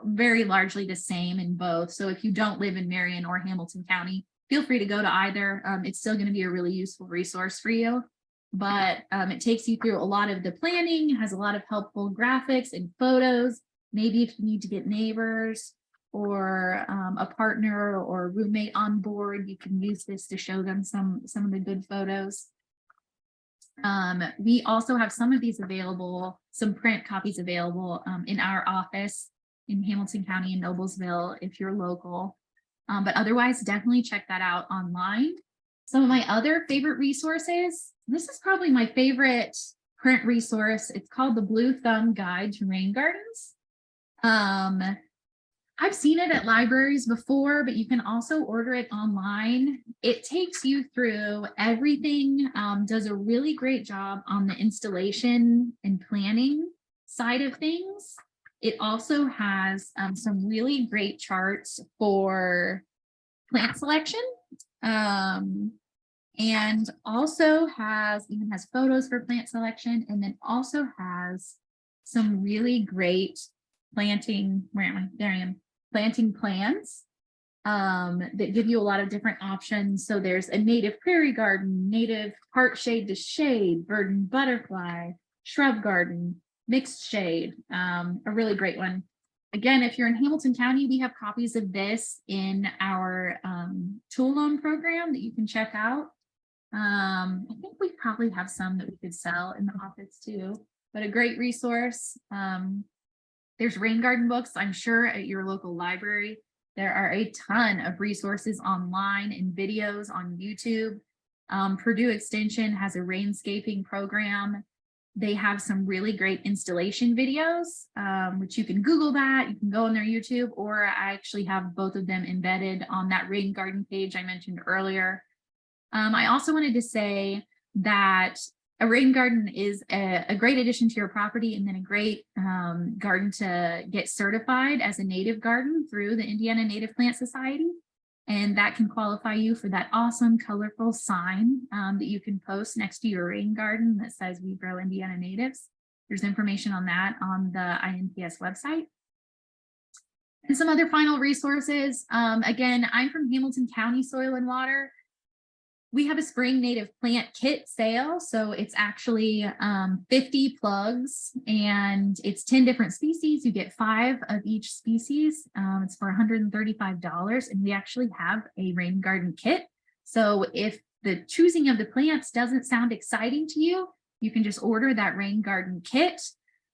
very largely the same in both. So if you don't live in Marion or Hamilton County, feel free to go to either. It's still going to be a really useful resource for you. But it takes you through a lot of the planning, has a lot of helpful graphics and photos. Maybe if you need to get neighbors or a partner or roommate on board, you can use this to show them some of the good photos. We also have some of these available, some print copies available in our office in Hamilton County and Noblesville if you're local. But otherwise, definitely check that out online. Some of my other favorite resources, this is probably my favorite print resource. It's called the Blue Thumb Guide to Rain Gardens. I've seen it at libraries before, but you can also order it online. It takes you through everything, does a really great job on the installation and planning side of things. It also has some really great charts for plant selection, and also even has photos for plant selection, and then also has some really great planting plans that give you a lot of different options. So there's a native prairie garden, native part shade to shade, bird and butterfly, shrub garden, mixed shade, a really great one. Again, if you're in Hamilton County, we have copies of this in our tool loan program that you can check out. I think we probably have some that we could sell in the office too, but a great resource. There's rain garden books, I'm sure, at your local library. There are a ton of resources online and videos on YouTube. Purdue Extension has a rainscaping program. They have some really great installation videos, which you can Google that. You can go on their YouTube, or I actually have both of them embedded on that rain garden page I mentioned earlier. I also wanted to say that a rain garden is a great addition to your property, and then a great garden to get certified as a native garden through the Indiana Native Plant Society. And that can qualify you for that awesome colorful sign that you can post next to your rain garden that says "We Grow Indiana Natives." There's information on that on the INPS website. And some other final resources. Again, I'm from Hamilton County Soil and Water. We have a spring native plant kit sale. So it's actually 50 plugs and it's 10 different species. You get 5 of each species. It's for $135. And we actually have a rain garden kit. So if the choosing of the plants doesn't sound exciting to you, you can just order that rain garden kit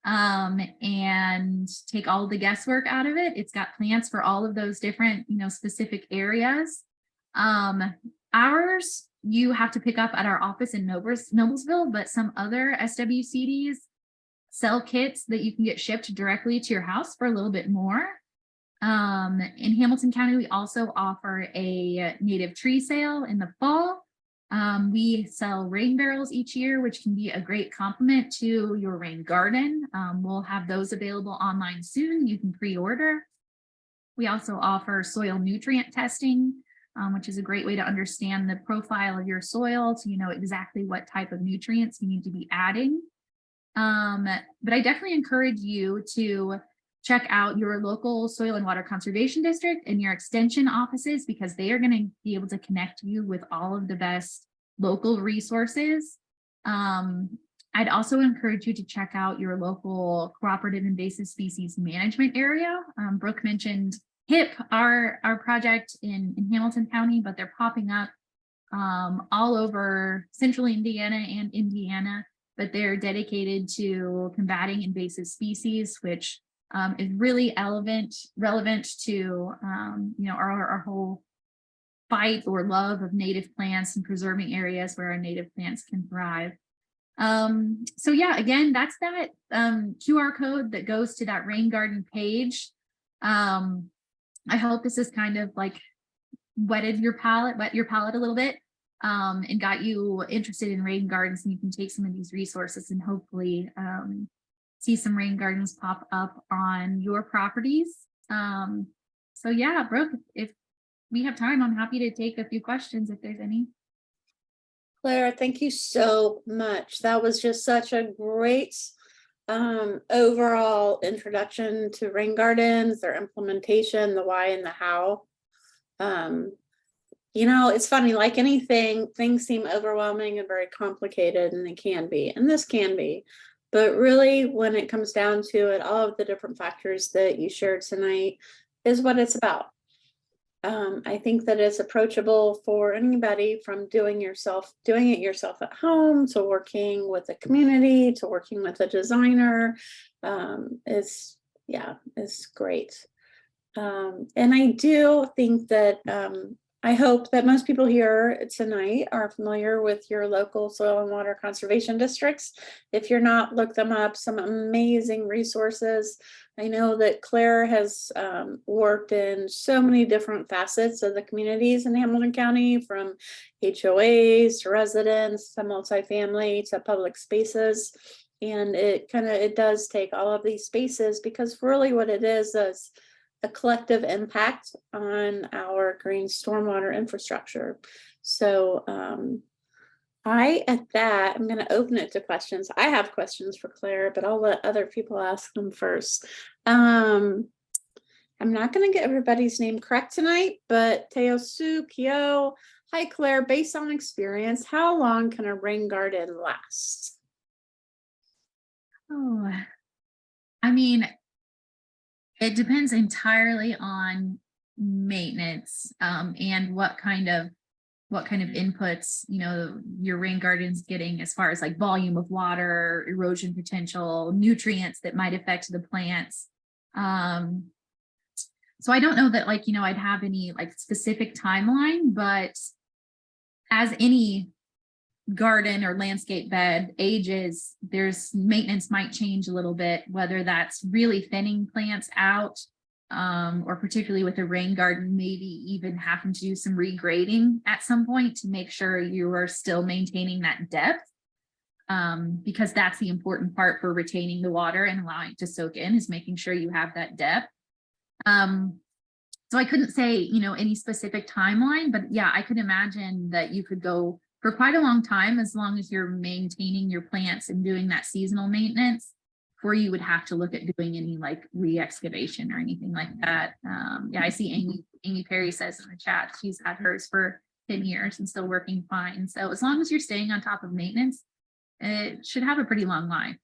and take all the guesswork out of it. It's got plants for all of those different, specific areas. Ours, you have to pick up at our office in Noblesville, but some other SWCDs sell kits that you can get shipped directly to your house for a little bit more. In Hamilton County, we also offer a native tree sale in the fall. We sell rain barrels each year, which can be a great complement to your rain garden. We'll have those available online soon. You can pre-order. We also offer soil nutrient testing, which is a great way to understand the profile of your soil so you know exactly what type of nutrients you need to be adding. But I definitely encourage you to check out your local soil and water conservation district and your extension offices, because they are going to be able to connect you with all of the best local resources. I'd also encourage you to check out your local cooperative invasive species management area. Brooke mentioned HIP, our project in Hamilton County, but they're popping up all over central Indiana and Indiana, but they're dedicated to combating invasive species, which is really relevant to our whole fight or love of native plants and preserving areas where our native plants can thrive. So yeah, again, that's that QR code that goes to that rain garden page. I hope this is kind of like wet your palate a little bit, and got you interested in rain gardens, and you can take some of these resources and hopefully see some rain gardens pop up on your properties. So yeah, Brooke, if we have time, I'm happy to take a few questions if there's any. Claire, thank you so much. That was just such a great overall introduction to rain gardens, their implementation, the why and the how. It's funny, like anything, things seem overwhelming and very complicated, and they can be, and this can be, but really when it comes down to it, all of the different factors that you shared tonight is what it's about. I think that it's approachable for anybody, from doing it yourself at home, to working with a community, to working with a designer. It's great. And I do think that I hope that most people here tonight are familiar with your local soil and water conservation districts. If you're not, look them up. Some amazing resources. I know that Claire has worked in so many different facets of the communities in Hamilton County, from HOAs to residents to multifamily to public spaces. And it does take all of these spaces, because really what it is a collective impact on our green stormwater infrastructure. So I'm going to open it to questions. I have questions for Claire, but I'll let other people ask them first. I'm not going to get everybody's name correct tonight, but Teosu Kyo. Hi, Claire. Based on experience, how long can a rain garden last? Oh, I mean, it depends entirely on maintenance, and what kind of inputs, your rain garden's getting as far as like volume of water, erosion potential, nutrients that might affect the plants. So I don't know that I'd have any like specific timeline, but as any garden or landscape bed ages, there's maintenance might change a little bit, whether that's really thinning plants out, or particularly with a rain garden, maybe even having to do some regrading at some point to make sure you are still maintaining that depth, because that's the important part for retaining the water and allowing it to soak in, is making sure you have that depth. So I couldn't say, any specific timeline, but yeah, I could imagine that you could go for quite a long time, as long as you're maintaining your plants and doing that seasonal maintenance, before you would have to look at doing any like re-excavation or anything like that. Yeah, I see Amy Perry says in the chat, she's had hers for 10 years and still working fine. So as long as you're staying on top of maintenance, it should have a pretty long life.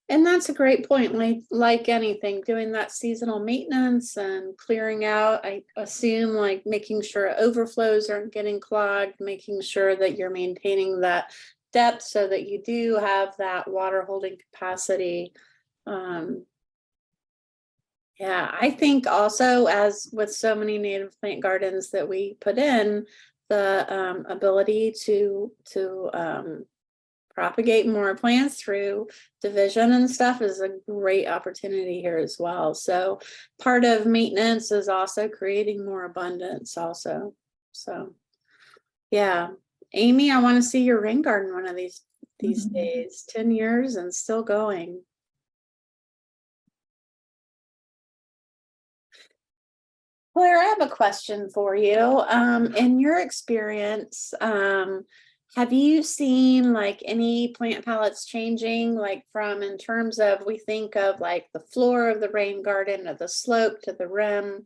And that's a great point. Like anything, doing that seasonal maintenance and clearing out, I assume, like making sure overflows aren't getting clogged, making sure that you're maintaining that depth so that you do have that water holding capacity. Yeah, I think also, as with so many native plant gardens that we put in, the ability to propagate more plants through division and stuff is a great opportunity here as well. So part of maintenance is also creating more abundance also. So yeah, Amy, I want to see your rain garden one of these days. 10 years and still going. Claire, I have a question for you. In your experience, have you seen like any plant palettes changing, like from in terms of, we think of like the floor of the rain garden, or the slope to the rim?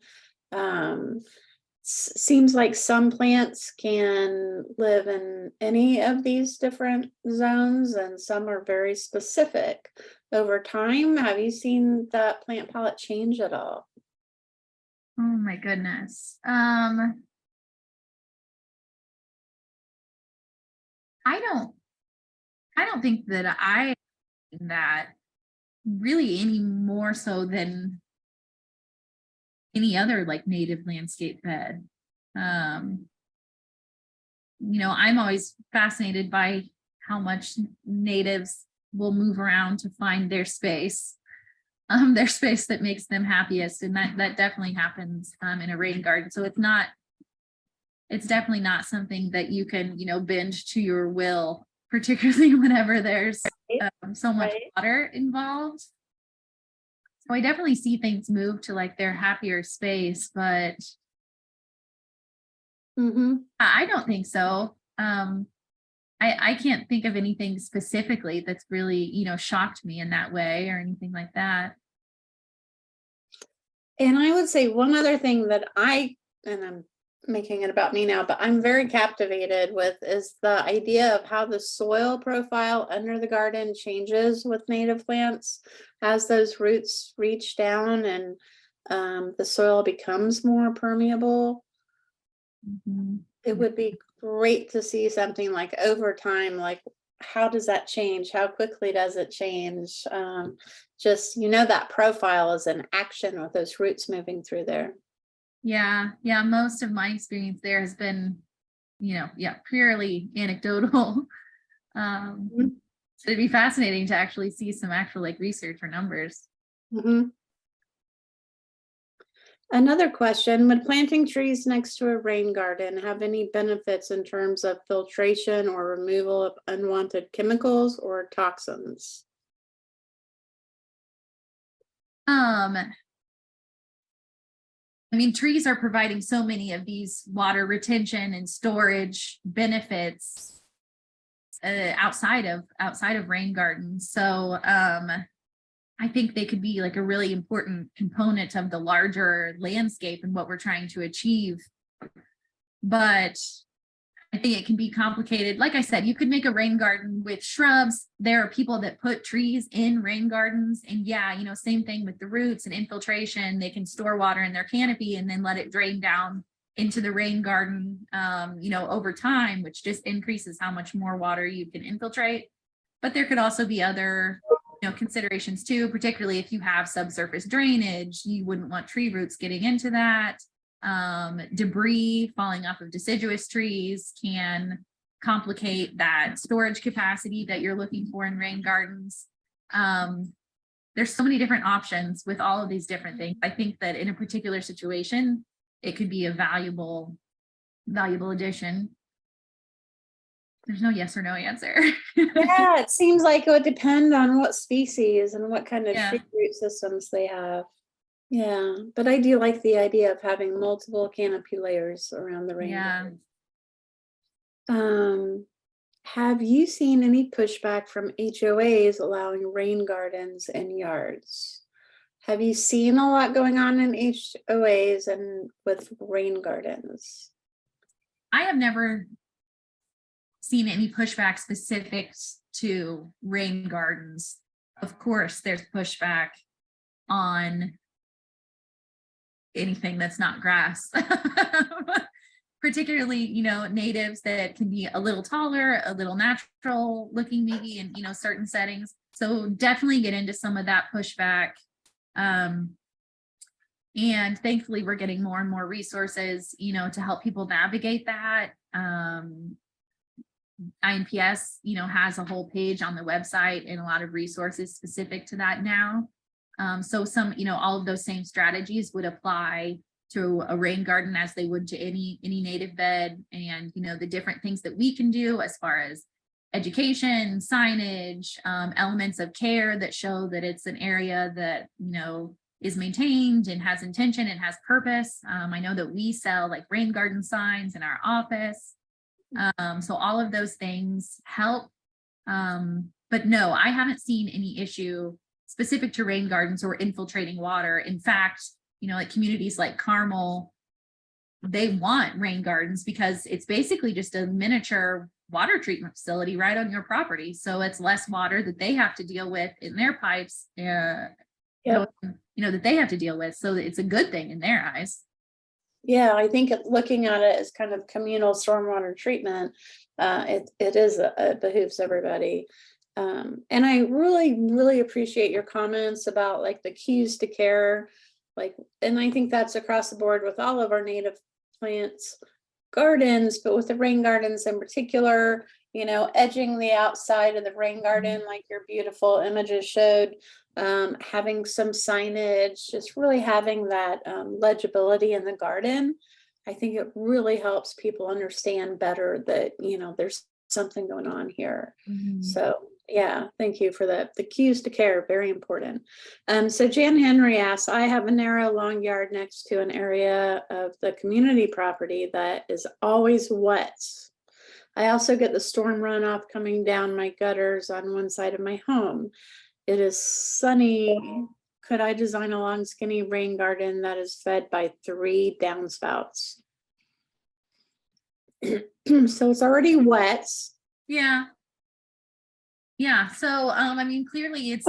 Seems like some plants can live in any of these different zones, and some are very specific over time. Have you seen that plant palette change at all? Oh my goodness. I don't think that really any more so than any other like native landscape bed. I'm always fascinated by how much natives will move around to find their space that makes them happiest. And that definitely happens in a rain garden. So it's definitely not something that you can, bend to your will, particularly whenever there's so much water involved. So I definitely see things move to like their happier space, but I don't think so. I can't think of anything specifically that's really, shocked me in that way or anything like that. And I would say one other thing that and I'm making it about me now, but I'm very captivated with, is the idea of how the soil profile under the garden changes with native plants as those roots reach down and the soil becomes more permeable. It would be great to see something like over time, like how does that change? How quickly does it change? Just, that profile is an action with those roots moving through there. Yeah. Most of my experience there has been, purely anecdotal. So it'd be fascinating to actually see some actual like research or numbers. Another question, would planting trees next to a rain garden have any benefits in terms of filtration or removal of unwanted chemicals or toxins? Trees are providing so many of these water retention and storage benefits outside of rain gardens. So I think they could be like a really important component of the larger landscape and what we're trying to achieve. But I think it can be complicated. Like I said, you could make a rain garden with shrubs. There are people that put trees in rain gardens, and yeah, you know, same thing with the roots and infiltration. They can store water in their canopy and then let it drain down into the rain garden, you know, over time, which just increases how much more water you can infiltrate. But there could also be other, you know, considerations too, particularly if you have subsurface drainage. You wouldn't want tree roots getting into that. Debris falling off of deciduous trees can complicate that storage capacity that you're looking for in rain gardens. There's so many different options with all of these different things. I think that in a particular situation, it could be a valuable addition. There's no yes or no answer. Yeah, it seems like it would depend on what species and what kind of Yeah. tree root systems they have. Yeah, but I do like the idea of having multiple canopy layers around the rain Yeah. garden. Have you seen any pushback from HOAs allowing rain gardens in yards? Have you seen a lot going on in HOAs and with rain gardens? I have never seen any pushback specific to rain gardens. Of course, there's pushback on anything that's not grass. Particularly, you know, natives that can be a little taller, a little natural looking maybe in, you know, certain settings. So definitely get into some of that pushback. And thankfully we're getting more and more resources, you know, to help people navigate that. INPS, you know, has a whole page on the website and a lot of resources specific to that now. So some, you know, all of those same strategies would apply to a rain garden as they would to any native bed, and, you know, the different things that we can do as far as education, signage, elements of care that show that it's an area that, you know, is maintained and has intention and has purpose. I know that we sell like rain garden signs in our office. So all of those things help. But no, I haven't seen any issue specific to rain gardens or infiltrating water. In fact, you know, like communities like Carmel, they want rain gardens because it's basically just a miniature water treatment facility right on your property. So it's less water that they have to deal with in their pipes, you know, that they have to deal with. So it's a good thing in their eyes. Yeah, I think looking at it as kind of communal stormwater treatment, it behooves everybody. And I really appreciate your comments about like the cues to care, like, and I think that's across the board with all of our native plants gardens, but with the rain gardens in particular, you know, edging the outside of the rain garden, like your beautiful images showed, having some signage, just really having that legibility in the garden. I think it really helps people understand better that, you know, there's something going on here. So yeah, thank you for that. The cues to care, very important. So Jan Henry asks, I have a narrow long yard next to an area of the community property that is always wet. I also get the storm runoff coming down my gutters on one side of my home. It is sunny. Could I design a long skinny rain garden that is fed by 3 downspouts? So it's already wet. Yeah. Yeah. So, I mean, clearly it's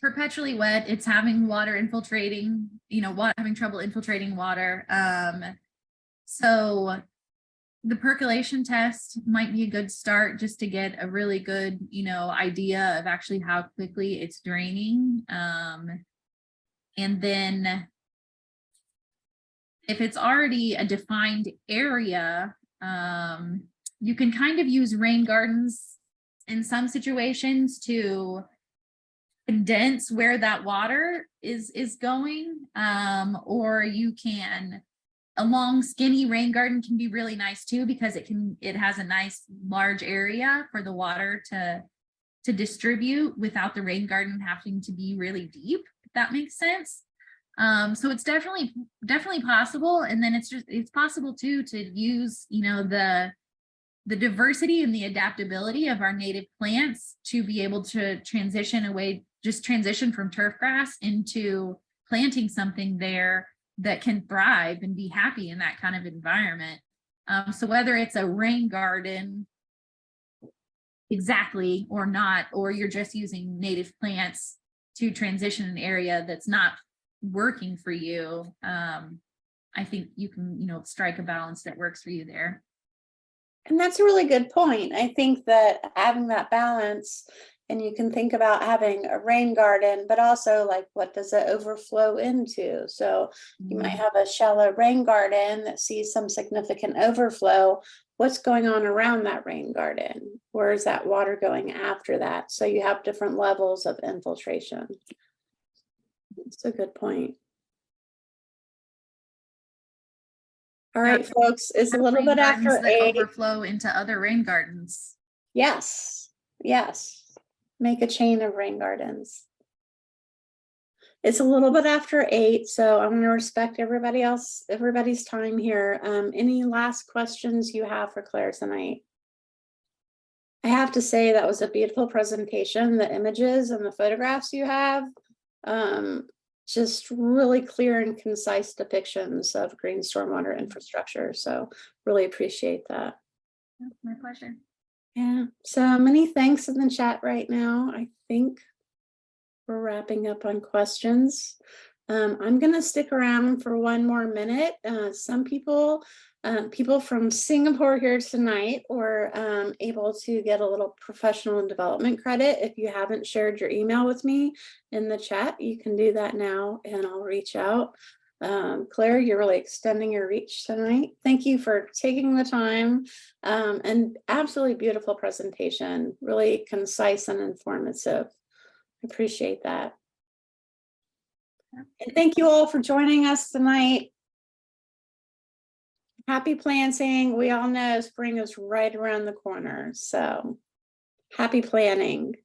perpetually wet. It's having water infiltrating, you know, having trouble infiltrating water. So the percolation test might be a good start just to get a really good, you know, idea of actually how quickly it's draining. And then if it's already a defined area, you can kind of use rain gardens in some situations to condense where that water is going, or you can, a long skinny rain garden can be really nice too, because it has a nice large area for the water to distribute without the rain garden having to be really deep, if that makes sense. So it's definitely possible. And then it's possible too to use, you know, the diversity and the adaptability of our native plants to be able to transition from turf grass into planting something there that can thrive and be happy in that kind of environment. So whether it's a rain garden exactly or not, or you're just using native plants to transition an area that's not working for you, I think you can, strike a balance that works for you there. And that's a really good point. I think that having that balance, and you can think about having a rain garden, but also like, what does it overflow into? So you might have a shallow rain garden that sees some significant overflow. What's going on around that rain garden? Where is that water going after that? So you have different levels of infiltration. It's a good point. All right, folks, it's a little bit after 8. Overflow into other rain gardens. Yes, yes. Make a chain of rain gardens. It's a little bit after 8, so I'm going to respect everybody's time here. Any last questions you have for Claire tonight? I have to say that was a beautiful presentation. The images and the photographs you have, just really clear and concise depictions of green stormwater infrastructure. So really appreciate that. My pleasure. Yeah, so many thanks in the chat right now. I think we're wrapping up on questions. I'm going to stick around for one more minute. Some people from Singapore here tonight were able to get a little professional and development credit. If you haven't shared your email with me in the chat, you can do that now and I'll reach out. Claire, you're really extending your reach tonight. Thank you for taking the time, and absolutely beautiful presentation, really concise and informative. Appreciate that. And thank you all for joining us tonight. Happy planting. We all know spring is right around the corner, so happy planting.